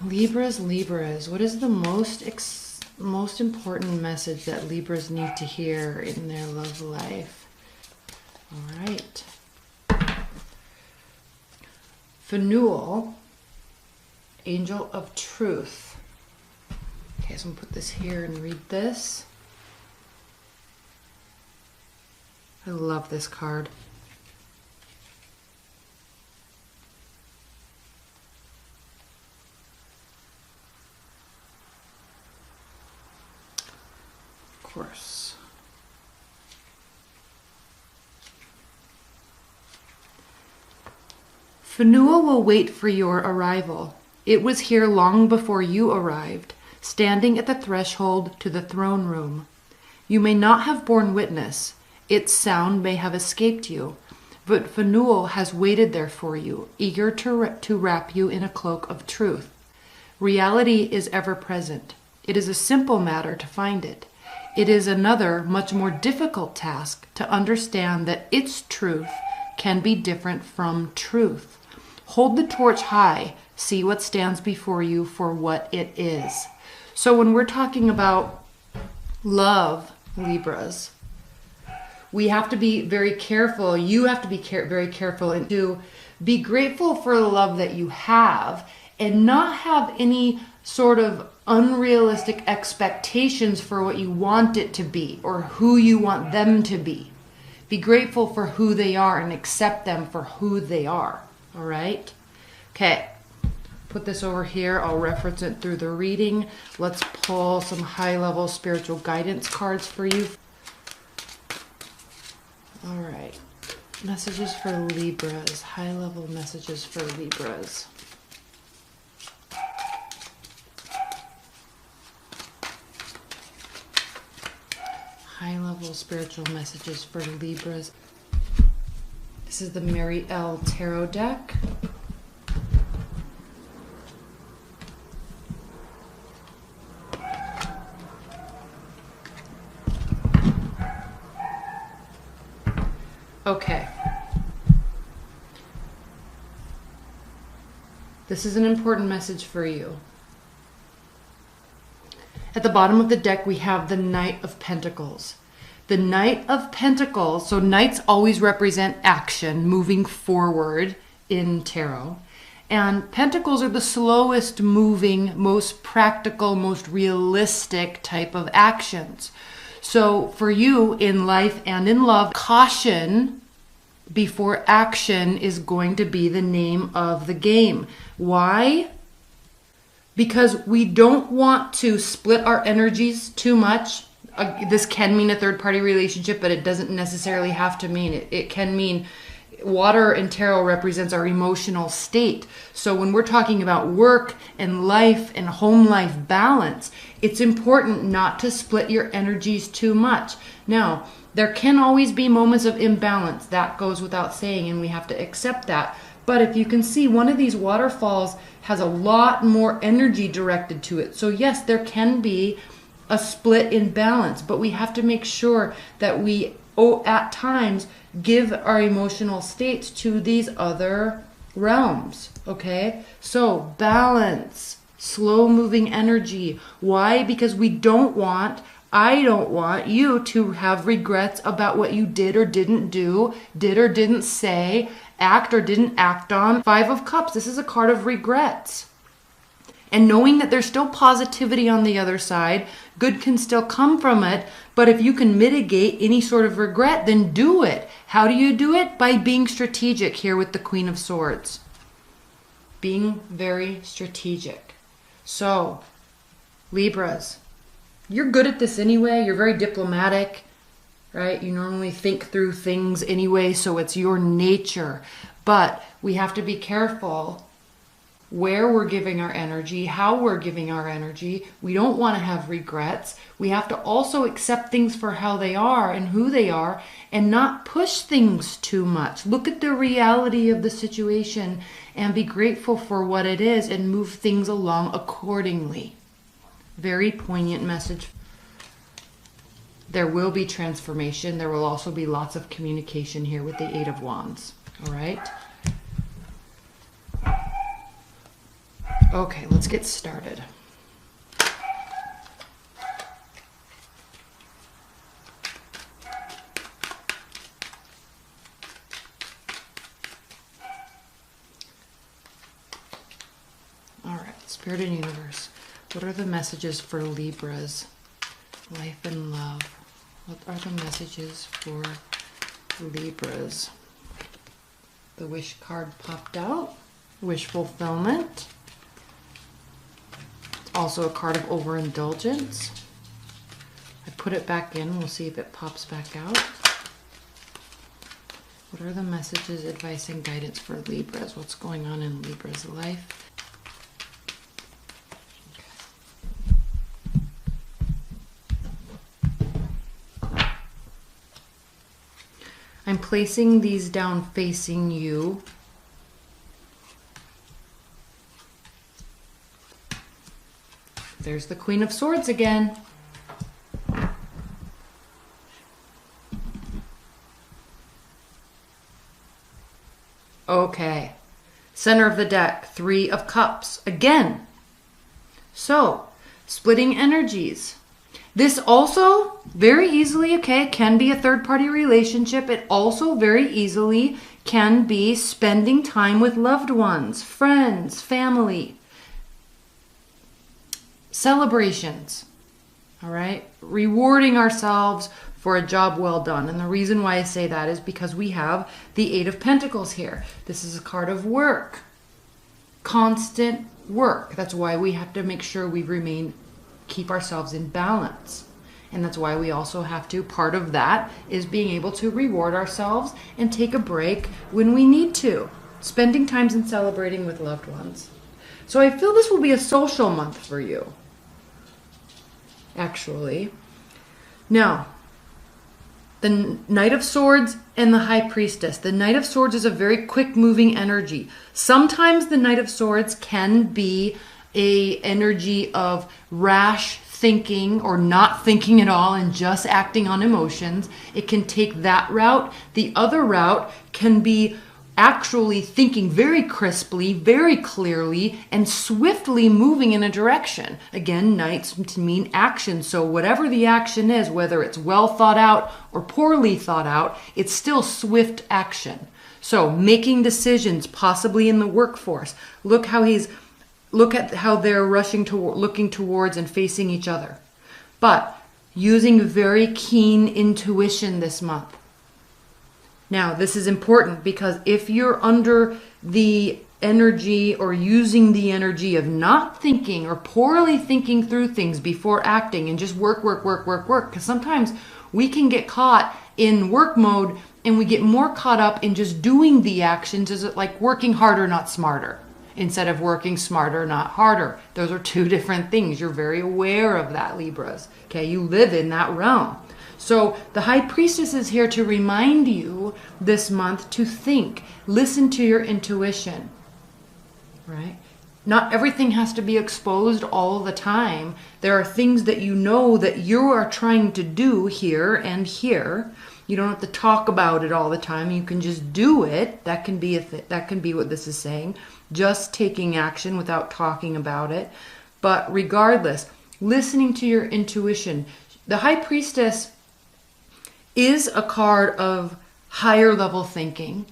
Libras, what is the most important message that Libras need to hear in their love life? All right. Phanuel, Angel of Truth. Okay, so I'm gonna put this here and read this. I love this card. Of course. Phanuel will wait for your arrival. It was here long before you arrived, standing at the threshold to the throne room. You may not have borne witness. Its sound may have escaped you, but Phanuel has waited there for you, eager to wrap you in a cloak of truth. Reality is ever present. It is a simple matter to find it. It is another, much more difficult task to understand that its truth can be different from truth. Hold the torch high. See what stands before you for what it is. So when we're talking about love, Libras, we have to be very careful. You have to be very careful and to be grateful for the love that you have and not have any sort of unrealistic expectations for what you want it to be or who you want them to be. Be grateful for who they are and accept them for who they are. All right? Okay. Put this over here. I'll reference it through the reading. Let's pull some high-level spiritual guidance cards for you. All right. Messages for Libras. High-level messages for Libras. High-level spiritual messages for Libras. This is the Mary L. Tarot deck. Okay. This is an important message for you. At the bottom of the deck, we have the Knight of Pentacles. The Knight of Pentacles, so knights always represent action, moving forward in tarot. And pentacles are the slowest moving, most practical, most realistic type of actions. So for you in life and in love, caution before action is going to be the name of the game. Why? Because we don't want to split our energies too much. This can mean a third-party relationship, but it doesn't necessarily have to mean it. It can mean water in tarot represents our emotional state. So when we're talking about work and life and home life balance, it's important not to split your energies too much. Now, there can always be moments of imbalance. That goes without saying, and we have to accept that. But if you can see, one of these waterfalls has a lot more energy directed to it. So yes, there can be a split in balance, but we have to make sure that we, at times, give our emotional states to these other realms, okay? So balance, slow moving energy. Why? Because I don't want you to have regrets about what you did or didn't do, did or didn't say, act or didn't act on. Five of Cups, this is a card of regrets. And knowing that there's still positivity on the other side, good can still come from it, but if you can mitigate any sort of regret, then do it. How do you do it? By being strategic here with the Queen of Swords. Being very strategic. So, Libras, you're good at this anyway. You're very diplomatic, right? You normally think through things anyway, so it's your nature. But we have to be careful where we're giving our energy, how we're giving our energy. We don't want to have regrets. We have to also accept things for how they are and who they are and not push things too much. Look at the reality of the situation and be grateful for what it is and move things along accordingly. Very poignant message. There will be transformation. There will also be lots of communication here with the Eight of Wands. All right? Okay, let's get started. All right, Spirit and Universe, what are the messages for Libras? Life and love. What are the messages for Libras? The wish card popped out. Wish fulfillment. It's also a card of overindulgence. I put it back in. We'll see if it pops back out. What are the messages, advice, and guidance for Libras? What's going on in Libra's life? I'm placing these down facing you. There's the Queen of Swords again. Okay. Center of the deck, Three of Cups again. So, splitting energies. This also very easily, okay, can be a third-party relationship. It also very easily can be spending time with loved ones, friends, family, celebrations, all right? Rewarding ourselves for a job well done. And the reason why I say that is because we have the Eight of Pentacles here. This is a card of work, constant work. That's why we have to make sure we keep ourselves in balance. And that's why we also have to, part of that is being able to reward ourselves and take a break when we need to. Spending times and celebrating with loved ones. So I feel this will be a social month for you, actually. Now, the Knight of Swords and the High Priestess. The Knight of Swords is a very quick moving energy. Sometimes the Knight of Swords can be a energy of rash thinking or not thinking at all and just acting on emotions. It can take that route. The other route can be actually thinking very crisply, very clearly, and swiftly moving in a direction. Again, knights to mean action. So whatever the action is, whether it's well thought out or poorly thought out, it's still swift action. So making decisions, possibly in the workforce. Look at how they're rushing to looking towards and facing each other. But using very keen intuition this month. Now, this is important because if you're under the energy or using the energy of not thinking or poorly thinking through things before acting and just work, because sometimes we can get caught in work mode and we get more caught up in just doing the actions. Is it like working harder, not smarter? Instead of working smarter, not harder. Those are two different things. You're very aware of that, Libras. Okay, you live in that realm. So the High Priestess is here to remind you this month to think. Listen to your intuition, right? Not everything has to be exposed all the time. There are things that you know that you are trying to do here and here. You don't have to talk about it all the time. You can just do it. That can be that can be what this is saying. Just taking action without talking about it. But regardless, listening to your intuition. The High Priestess is a card of higher level thinking,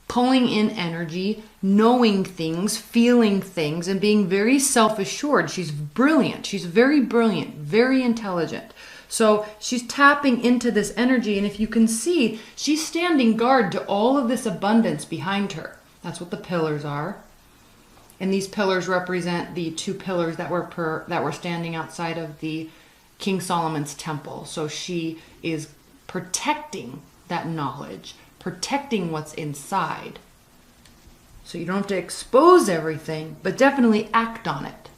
pulling in energy, knowing things, feeling things, and being very self-assured. She's brilliant. She's very brilliant, very intelligent. So she's tapping into this energy, and if you can see, she's standing guard to all of this abundance behind her. That's what the pillars are. And these pillars represent the two pillars that were standing outside of the King Solomon's temple. So she is protecting that knowledge, protecting what's inside. So you don't have to expose everything, but definitely act on it.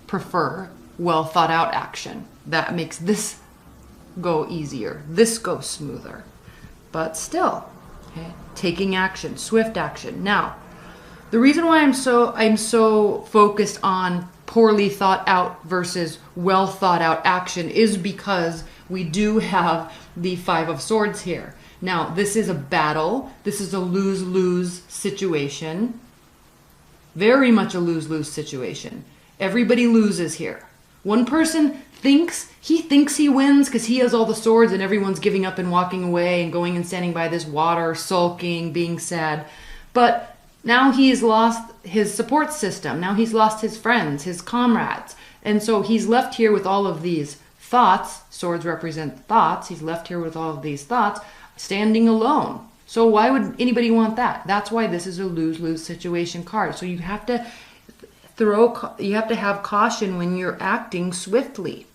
Prefer well thought out action. That makes this go easier, this go smoother. But still, okay, taking action, swift action. Now, the reason why I'm so focused on poorly thought out versus well thought out action is because we do have the Five of Swords here. Now, this is a battle. This is a lose-lose situation. Very much a lose-lose situation. Everybody loses here. One person thinks he wins because he has all the swords and everyone's giving up and walking away and going and standing by this water, sulking, being sad. But now he's lost his support system. Now he's lost his friends, his comrades. And so he's left here with all of these thoughts. Swords represent thoughts. He's left here with all of these thoughts, standing alone. So why would anybody want that? That's why this is a lose-lose situation card. So you have to have caution when you're acting swiftly.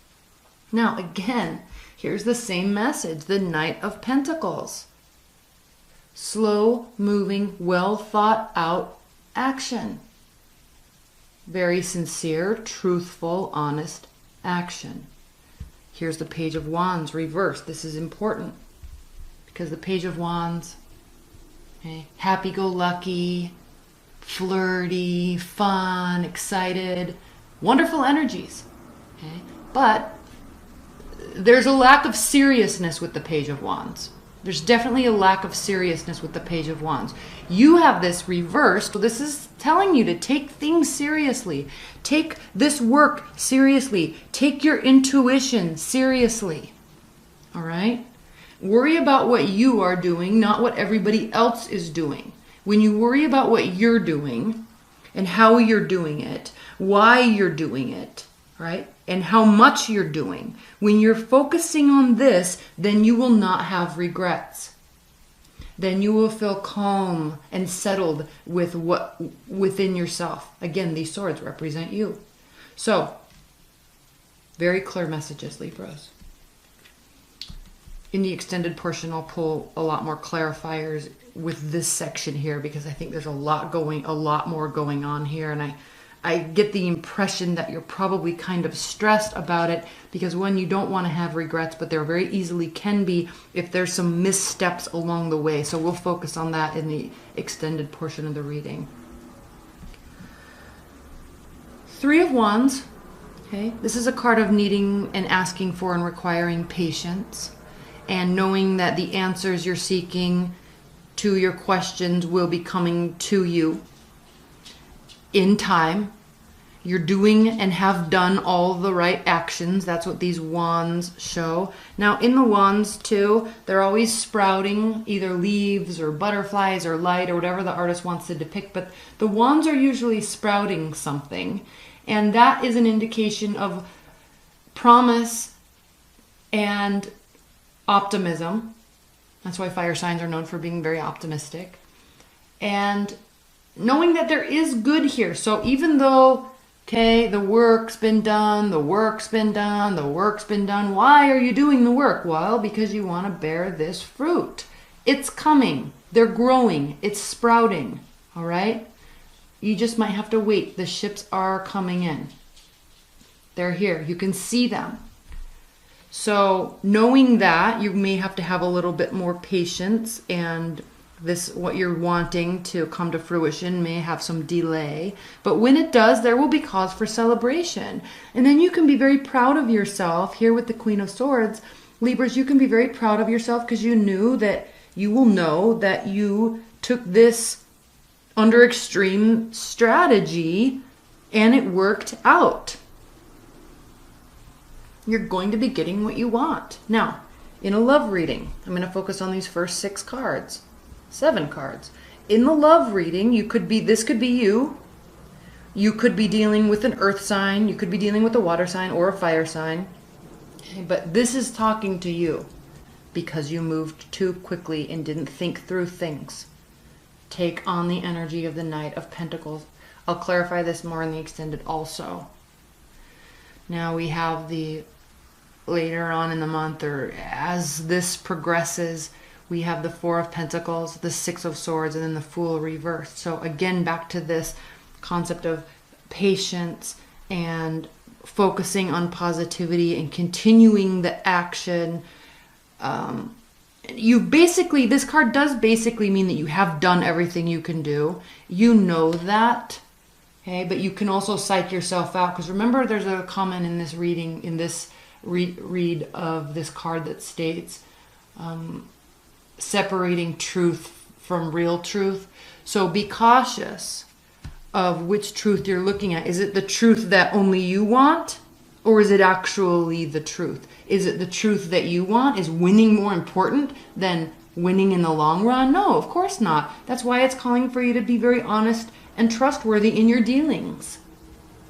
Now, again, here's the same message, the Knight of Pentacles. Slow moving, well thought out action. Very sincere, truthful, honest action. Here's the Page of Wands reversed. This is important because the Page of Wands, okay, happy-go-lucky, flirty, fun, excited, wonderful energies. Okay? But there's a lack of seriousness with the Page of Wands. There's definitely a lack of seriousness with the Page of Wands. You have this reversed. So this is telling you to take things seriously. Take this work seriously. Take your intuition seriously. All right? Worry about what you are doing, not what everybody else is doing. When you worry about what you're doing and how you're doing it, why you're doing it, right? And how much you're doing. When you're focusing on this, then you will not have regrets. Then you will feel calm and settled with what within yourself. Again, these swords represent you. So, very clear messages, Libras. In the extended portion, I'll pull a lot more clarifiers with this section here because I think there's a lot more going on here, and I get the impression that you're probably kind of stressed about it because one, you don't want to have regrets, but there very easily can be if there's some missteps along the way. So we'll focus on that in the extended portion of the reading. Three of Wands. Okay, this is a card of needing and asking for and requiring patience and knowing that the answers you're seeking to your questions will be coming to you in time. You're doing and have done all the right actions. That's what these wands show. Now in the wands too, they're always sprouting either leaves or butterflies or light or whatever the artist wants to depict, but the wands are usually sprouting something, and that is an indication of promise and optimism. That's why fire signs are known for being very optimistic. And knowing that there is good here. So even though, okay, the work's been done, why are you doing the work? Well, because you want to bear this fruit. It's coming. They're growing. It's sprouting. All right? You just might have to wait. The ships are coming in. They're here. You can see them. So knowing that, you may have to have a little bit more patience, and this, what you're wanting to come to fruition, may have some delay. But when it does, there will be cause for celebration. And then you can be very proud of yourself. Here with the Queen of Swords, Libras, you can be very proud of yourself because you knew that you will know that you took this under extreme strategy and it worked out. You're going to be getting what you want. Now, in a love reading, I'm going to focus on these first 7 cards. In the love reading, this could be you. You could be dealing with an earth sign. You could be dealing with a water sign or a fire sign. Okay, but this is talking to you because you moved too quickly and didn't think through things. Take on the energy of the Knight of Pentacles. I'll clarify this more in the extended also. Now we have later on in the month, or as this progresses, we have the 4 of Pentacles, the 6 of Swords, and then the Fool reversed. So again, back to this concept of patience and focusing on positivity and continuing the action. This card does basically mean that you have done everything you can do. You know that. Okay, but you can also psych yourself out, because remember, there's a comment in this reading, in this read of this card, that states separating truth from real truth. So be cautious of which truth you're looking at. Is it the truth that only you want? Or is it actually the truth? Is it the truth that you want? Is winning more important than winning in the long run? No, of course not. That's why it's calling for you to be very honest and trustworthy in your dealings.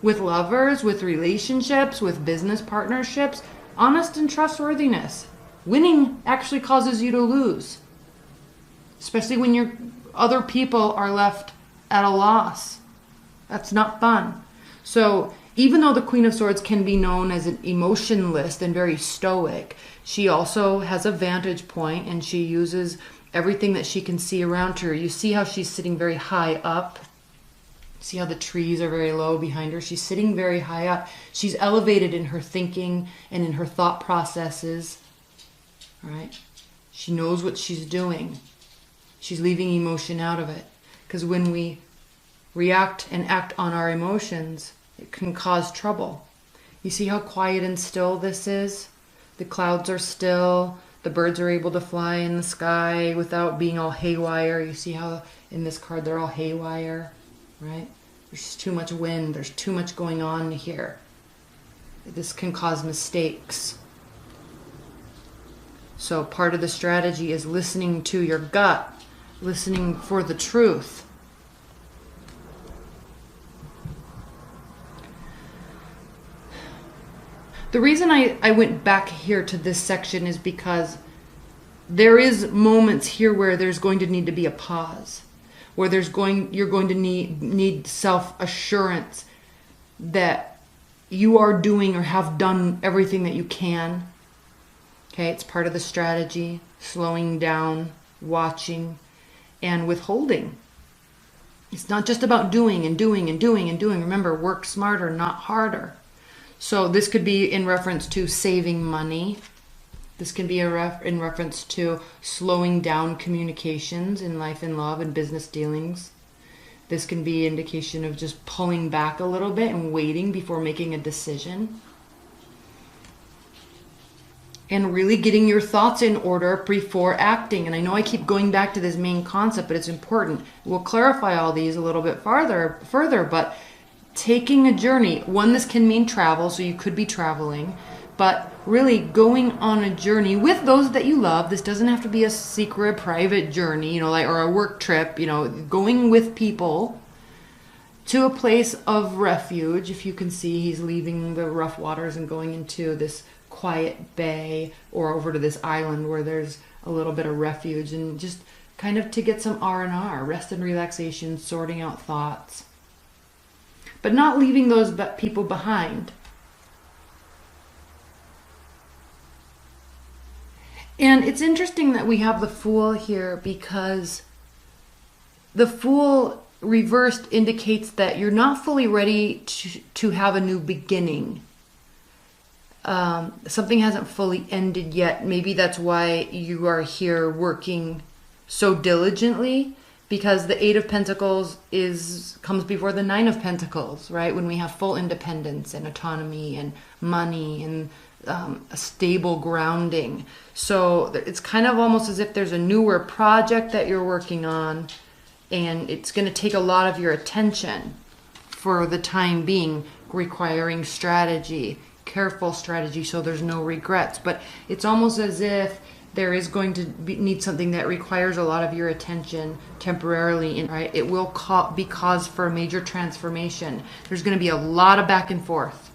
With lovers, with relationships, with business partnerships, honest and trustworthiness. Winning actually causes you to lose. Especially when your other people are left at a loss. That's not fun. So even though the Queen of Swords can be known as an emotionless and very stoic, she also has a vantage point and she uses everything that she can see around her. You see how she's sitting very high up. See how the trees are very low behind her. She's sitting very high up. She's elevated in her thinking and in her thought processes. Right? She knows what she's doing. She's leaving emotion out of it. Because when we react and act on our emotions, it can cause trouble. You see how quiet and still this is? The clouds are still. The birds are able to fly in the sky without being all haywire. You see how in this card they're all haywire, right? There's too much wind. There's too much going on here. This can cause mistakes. So part of the strategy is listening to your gut, listening for the truth. The reason I went back here to this section is because there is moments here where there's going to need to be a pause, where you're going to need self-assurance that you are doing or have done everything that you can. Okay, it's part of the strategy, slowing down, watching, and withholding. It's not just about doing and doing and doing and doing. Remember, work smarter, not harder. So this could be in reference to saving money. This can be in reference to slowing down communications in life and love and business dealings. This can be indication of just pulling back a little bit and waiting before making a decision. And really getting your thoughts in order before acting. And I know I keep going back to this main concept, but it's important. We'll clarify all these a little bit further, but taking a journey. One, this can mean travel, so you could be traveling, but really going on a journey with those that you love. This doesn't have to be a secret, private journey, or a work trip, going with people to a place of refuge. If you can see, he's leaving the rough waters and going into this quiet bay or over to this island where there's a little bit of refuge, and just kind of to get some R&R, rest and relaxation, sorting out thoughts. But not leaving those people behind. And it's interesting that we have the Fool here, because the Fool reversed indicates that you're not fully ready to have a new beginning. Something hasn't fully ended yet. Maybe that's why you are here working so diligently. Because the Eight of Pentacles comes before the Nine of Pentacles, right? When we have full independence and autonomy and money and a stable grounding. So it's kind of almost as if there's a newer project that you're working on, and it's going to take a lot of your attention for the time being, requiring strategy, careful strategy, so there's no regrets. But it's almost as if there is going to need something that requires a lot of your attention temporarily, right? It will be cause for a major transformation. There's going to be a lot of back and forth.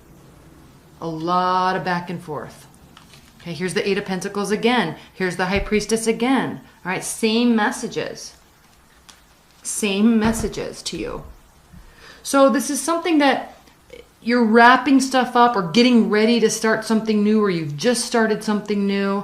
A lot of back and forth. Okay, here's the Eight of Pentacles again. Here's the High Priestess again. All right, same messages. Same messages to you. So this is something that you're wrapping stuff up or getting ready to start something new, or you've just started something new.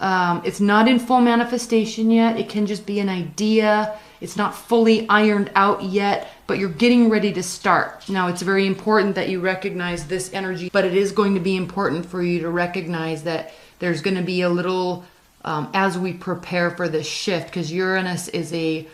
It's not in full manifestation yet. It can just be an idea. It's not fully ironed out yet, but you're getting ready to start. Now, it's very important that you recognize this energy, but it is going to be important for you to recognize that there's going to be a little, as we prepare for this shift, because Uranus is it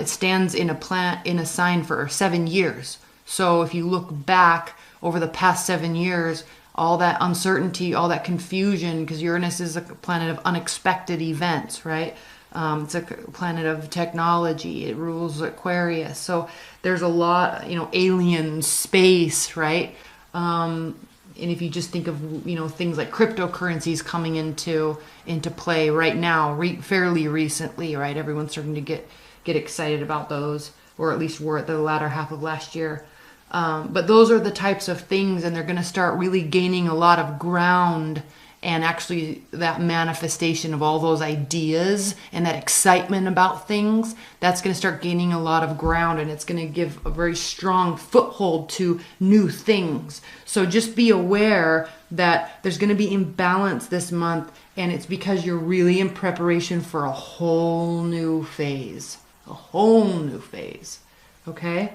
stands in a sign for 7 years. So if you look back over the past 7 years, all that uncertainty, all that confusion, because Uranus is a planet of unexpected events, right? It's a planet of technology. It rules Aquarius. So there's a lot, alien space, right? And if you just think of, things like cryptocurrencies coming into play right now, fairly recently, right? Everyone's starting to get excited about those, or at least were at the latter half of last year. But those are the types of things, and they're going to start really gaining a lot of ground, and actually that manifestation of all those ideas and that excitement about things, that's going to start gaining a lot of ground, and it's going to give a very strong foothold to new things. So just be aware that there's going to be imbalance this month, and it's because you're really in preparation for a whole new phase. Okay?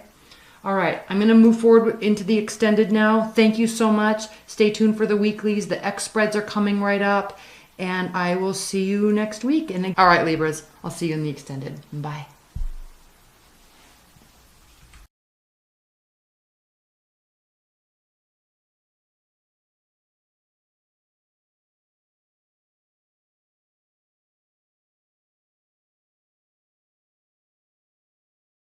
All right, I'm going to move forward into the extended now. Thank you so much. Stay tuned for the weeklies. The X spreads are coming right up, and I will see you next week. All right, Libras, I'll see you in the extended. Bye.